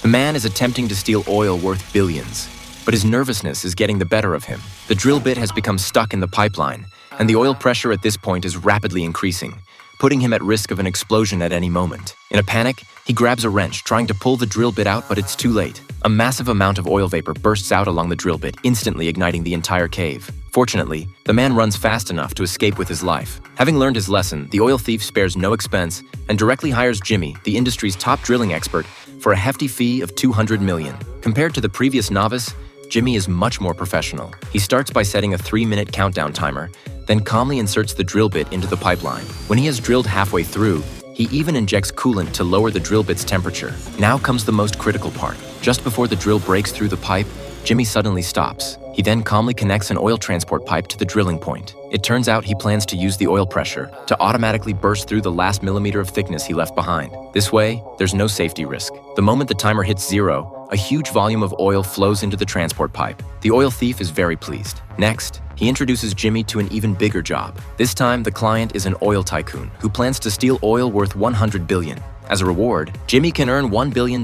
The man is attempting to steal oil worth billions, but his nervousness is getting the better of him. The drill bit has become stuck in the pipeline, and the oil pressure at this point is rapidly increasing, putting him at risk of an explosion at any moment. In a panic, he grabs a wrench, trying to pull the drill bit out, but it's too late. A massive amount of oil vapor bursts out along the drill bit, instantly igniting the entire cave. Fortunately, the man runs fast enough to escape with his life. Having learned his lesson, the oil thief spares no expense and directly hires Jimmy, the industry's top drilling expert, for a hefty fee of $200 million. Compared to the previous novice, Jimmy is much more professional. He starts by setting a 3-minute countdown timer, then calmly inserts the drill bit into the pipeline. When he has drilled halfway through, he even injects coolant to lower the drill bit's temperature. Now comes the most critical part. Just before the drill breaks through the pipe, Jimmy suddenly stops. He then calmly connects an oil transport pipe to the drilling point. It turns out he plans to use the oil pressure to automatically burst through the last millimeter of thickness he left behind. This way, there's no safety risk. The moment the timer hits 0, a huge volume of oil flows into the transport pipe. The oil thief is very pleased. Next, he introduces Jimmy to an even bigger job. This time, the client is an oil tycoon who plans to steal oil worth $100 billion. As a reward, Jimmy can earn $1 billion.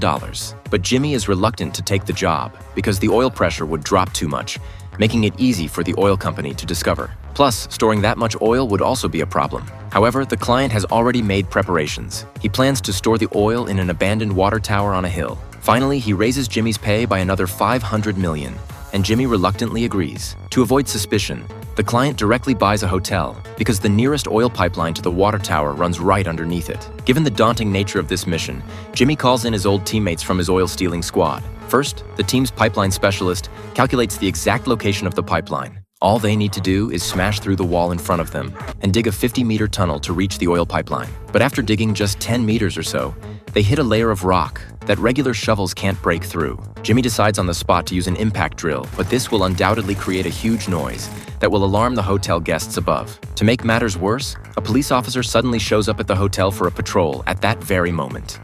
But Jimmy is reluctant to take the job because the oil pressure would drop too much, making it easy for the oil company to discover. Plus, storing that much oil would also be a problem. However, the client has already made preparations. He plans to store the oil in an abandoned water tower on a hill. Finally, he raises Jimmy's pay by another $500 million, and Jimmy reluctantly agrees. To avoid suspicion, the client directly buys a hotel because the nearest oil pipeline to the water tower runs right underneath it. Given the daunting nature of this mission, Jimmy calls in his old teammates from his oil-stealing squad. First, the team's pipeline specialist calculates the exact location of the pipeline. All they need to do is smash through the wall in front of them and dig a 50-meter tunnel to reach the oil pipeline. But after digging just 10 meters or so, they hit a layer of rock that regular shovels can't break through. Jimmy decides on the spot to use an impact drill, but this will undoubtedly create a huge noise that will alarm the hotel guests above. To make matters worse, a police officer suddenly shows up at the hotel for a patrol at that very moment.